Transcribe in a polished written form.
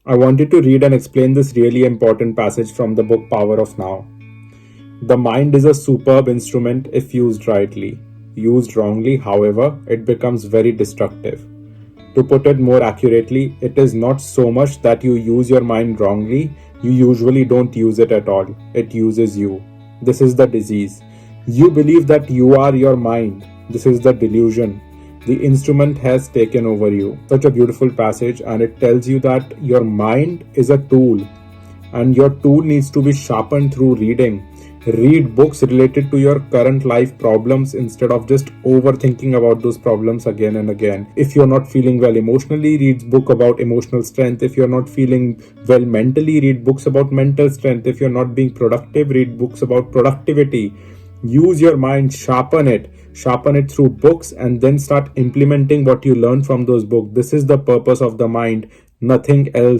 I wanted to read and explain this really important passage from the book Power of Now. The mind is a superb instrument if used rightly. Used wrongly, however, it becomes very destructive. To put it more accurately, it is not so much that you use your mind wrongly, you usually don't use it at all. It uses you. This is the disease. You believe that you are your mind. This is the delusion. The instrument has taken over you. Such a beautiful passage, and it tells you that your mind is a tool and your tool needs to be sharpened through reading. Read books related to your current life problems instead of just overthinking about those problems again and again. If you're not feeling well emotionally, read book about emotional strength. If you're not feeling well mentally, read books about mental strength. If you're not being productive, read books about productivity. Use your mind, sharpen it through books, and then start implementing what you learn from those books. This is the purpose of the mind, nothing else.